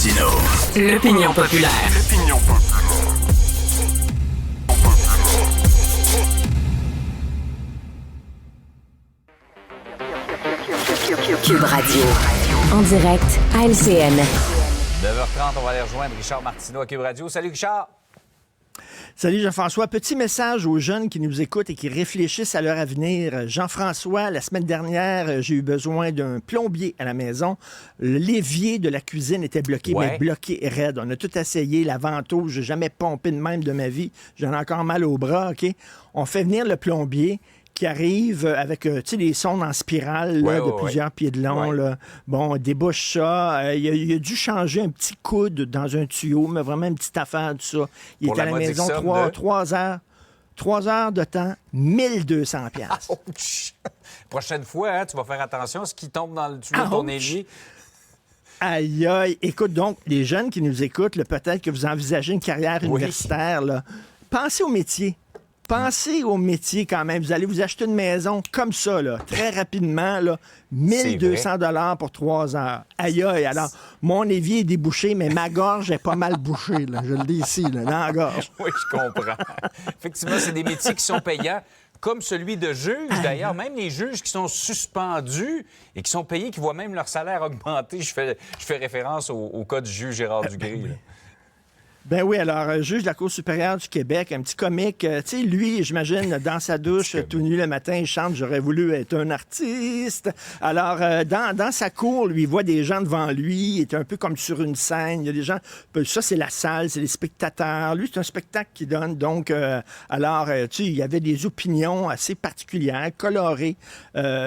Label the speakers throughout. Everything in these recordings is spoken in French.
Speaker 1: Martineau.
Speaker 2: L'opinion populaire.
Speaker 3: Cube Radio. En direct à LCN.
Speaker 4: 9h30, on va aller rejoindre Richard Martineau à Cube Radio. Salut Richard!
Speaker 5: Salut Jean-François. Petit message aux jeunes qui nous écoutent et qui réfléchissent à leur avenir. Jean-François, la semaine dernière, j'ai eu besoin d'un plombier à la maison. L'évier de la cuisine était bloqué, mais bloqué raide. On a tout essayé, la ventouse, j'ai jamais pompé de même de ma vie. J'en ai encore mal au bras, OK? On fait venir le plombier qui arrive avec, tu sais, des sondes en spirale là, de plusieurs pieds de long. Là. Bon, débouche ça. Il a dû changer un petit coude dans un tuyau, mais vraiment une petite affaire, tout ça. Il est à la maison 3 heures. 3 heures de temps, 1200 $.
Speaker 4: Prochaine fois, hein, tu vas faire attention à ce qui tombe dans le tuyau de ton évier.
Speaker 5: Aïe, aïe. Écoute, donc, les jeunes qui nous écoutent, là, peut-être que vous envisagez une carrière universitaire. Là. Pensez au métier. Pensez au métier quand même. Vous allez vous acheter une maison comme ça, là, très rapidement, là, 1200 $ pour 3 heures. Aïe, aïe. Alors, mon évier est débouché, mais ma gorge est pas mal bouchée. Là. Je le dis ici, là, dans la gorge.
Speaker 4: Oui, je comprends. Effectivement, c'est des métiers qui sont payants, comme celui de juge. D'ailleurs, même les juges qui sont suspendus et qui sont payés, qui voient même leur salaire augmenter. Je fais référence au cas du juge Gérard Dugray.
Speaker 5: Oui. Ben oui, alors, juge de la Cour supérieure du Québec, un petit comique, tu sais, lui, j'imagine, dans sa douche, tout nu le matin, il chante « J'aurais voulu être un artiste ». Alors, dans sa cour, lui, il voit des gens devant lui, il est un peu comme sur une scène, il y a des gens, ça, c'est la salle, c'est les spectateurs. Lui, c'est un spectacle qu'il donne, donc, alors, tu sais, il y avait des opinions assez particulières, colorées,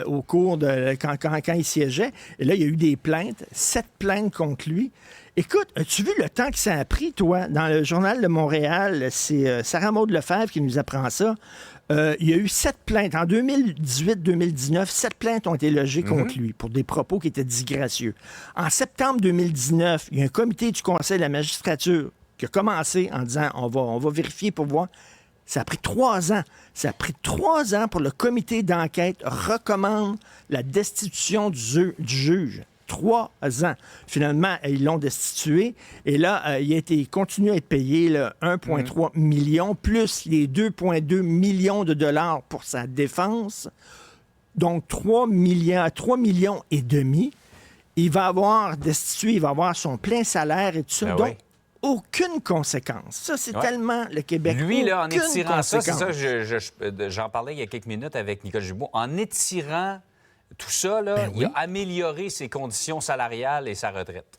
Speaker 5: au cours de, quand il siégeait. Et là, il y a eu des plaintes, 7 plaintes contre lui. Écoute, as-tu vu le temps que ça a pris, toi? Dans le Journal de Montréal, c'est Sarah Maud Lefebvre qui nous apprend ça. Il y a eu 7 plaintes. En 2018-2019, 7 plaintes ont été logées contre lui pour des propos qui étaient disgracieux. En septembre 2019, il y a un comité du Conseil de la magistrature qui a commencé en disant on va vérifier pour voir. Ça a pris 3 ans. Ça a pris 3 ans pour le comité d'enquête recommande la destitution du juge. 3 ans. Finalement, ils l'ont destitué. Et là, il continue à être payé là, 1,3 million, plus les 2,2 millions de dollars pour sa défense. Donc, 3 millions et demi. Il va avoir destitué, il va avoir son plein salaire et tout ça. Donc, aucune conséquence. Ça, c'est tellement le Québec.
Speaker 4: Lui, là, en étirant ça, c'est ça, j'en parlais il y a quelques minutes avec Nicole Gibault, en étirant tout ça, là, il a amélioré ses conditions salariales et sa retraite.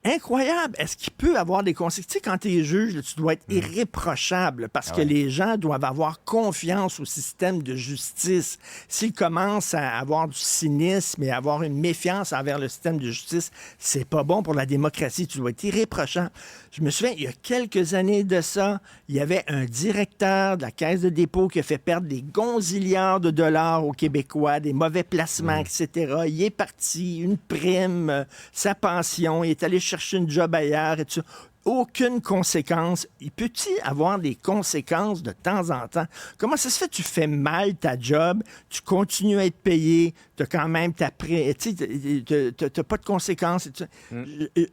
Speaker 5: Incroyable! Est-ce qu'il peut avoir des conséquences? Tu sais, quand tu es juge, là, tu dois être irréprochable parce que les gens doivent avoir confiance au système de justice. S'ils commencent à avoir du cynisme et à avoir une méfiance envers le système de justice, c'est pas bon pour la démocratie. Tu dois être irréprochable. Je me souviens, il y a quelques années de ça, il y avait un directeur de la Caisse de dépôt qui a fait perdre des gonzillards de dollars aux Québécois, des mauvais placements, etc. Il est parti, une prime, sa pension, il est allé chercher une job ailleurs et tout ça. Aucune conséquence. Il peut-il avoir des conséquences de temps en temps? Comment ça se fait que tu fais mal ta job, tu continues à être payé, tu as quand même ta prime, tu n'as pas de conséquences.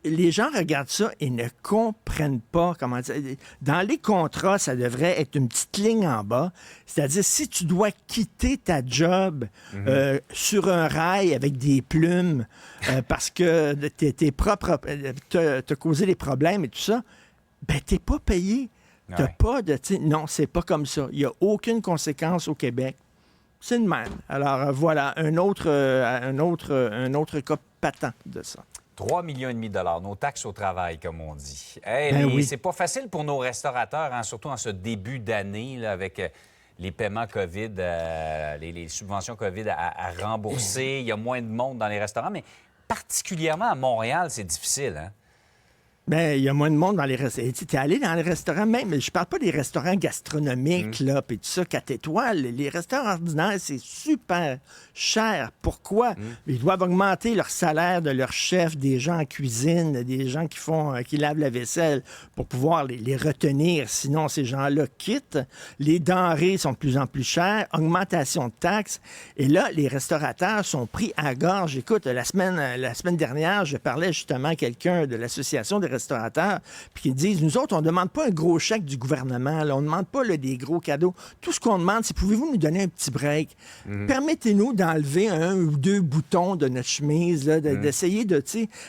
Speaker 5: Les gens regardent ça et ne comprennent pas comment dire. Dans les contrats, ça devrait être une petite ligne en bas. C'est-à-dire, si tu dois quitter ta job sur un rail avec des plumes parce que tes propres t'as causé des problèmes et tout ça, ben t'es pas payé. T'as pas de... Non, c'est pas comme ça. Il n'y a aucune conséquence au Québec. C'est le même. Alors, voilà, un autre cas patent de ça.
Speaker 4: 3,5 millions de dollars, nos taxes au travail, comme on dit. Hey, c'est pas facile pour nos restaurateurs, hein, surtout en ce début d'année, là, avec les paiements COVID, les subventions COVID à rembourser. Il y a moins de monde dans les restaurants, mais particulièrement à Montréal, c'est difficile, hein?
Speaker 5: Ben, il y a moins de monde dans les restaurants. Tu es allé dans les restaurants même, je parle pas des restaurants gastronomiques, là, puis tout ça, 4 étoiles. Les restaurants ordinaires, c'est super cher. Pourquoi? Ils doivent augmenter leur salaire de leur chef, des gens en cuisine, des gens qui lavent la vaisselle pour pouvoir les retenir. Sinon, ces gens-là quittent. Les denrées sont de plus en plus chères. Augmentation de taxes. Et là, les restaurateurs sont pris à gorge. Écoute, la semaine dernière, je parlais justement à quelqu'un de l'Association des restaurateurs, puis qui disent, nous autres, on ne demande pas un gros chèque du gouvernement, là, on ne demande pas là, des gros cadeaux. Tout ce qu'on demande, c'est pouvez-vous nous donner un petit break? Permettez-nous d'enlever 1 ou 2 boutons de notre chemise, là, d'essayer de,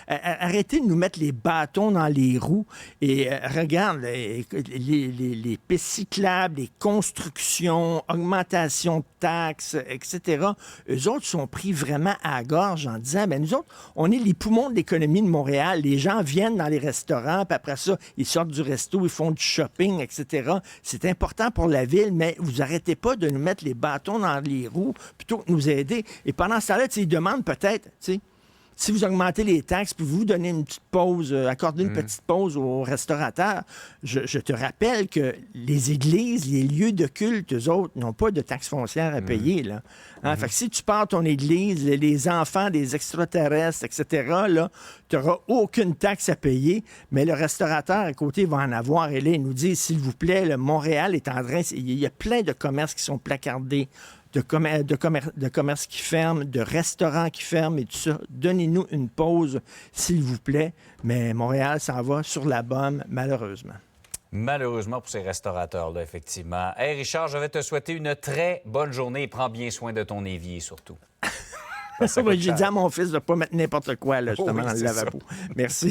Speaker 5: arrêter de nous mettre les bâtons dans les roues. Et regarde, les pistes cyclables, les constructions, augmentation de taxes, etc., eux autres sont pris vraiment à la gorge en disant, ben nous autres, on est les poumons de l'économie de Montréal. Les gens viennent dans les restaurants, puis après ça, ils sortent du resto, ils font du shopping, etc. C'est important pour la ville, mais vous arrêtez pas de nous mettre les bâtons dans les roues plutôt que de nous aider. Et pendant ce temps-là, ils demandent peut-être, si vous augmentez les taxes, pouvez-vous donner une petite pause, accorder une petite pause aux restaurateurs? Je te rappelle que les églises, les lieux de culte, eux autres, n'ont pas de taxes foncières à payer, là. Hein? Fait que si tu pars ton église, les enfants des extraterrestres, etc., là, tu n'auras aucune taxe à payer, mais le restaurateur à côté va en avoir. Et là, il nous dit, s'il vous plaît, le Montréal est en train... Il y a plein de commerces qui sont placardés. De commerces qui ferment, de restaurants qui ferment et tout ça. Donnez-nous une pause, s'il vous plaît. Mais Montréal s'en va sur la bombe, malheureusement.
Speaker 4: Malheureusement pour ces restaurateurs-là, effectivement. Hey Richard, je vais te souhaiter une très bonne journée et prends bien soin de ton évier, surtout.
Speaker 5: J'ai dit à mon fils de ne pas mettre n'importe quoi, là, justement,
Speaker 4: Oui,
Speaker 5: dans le lavabo. Merci.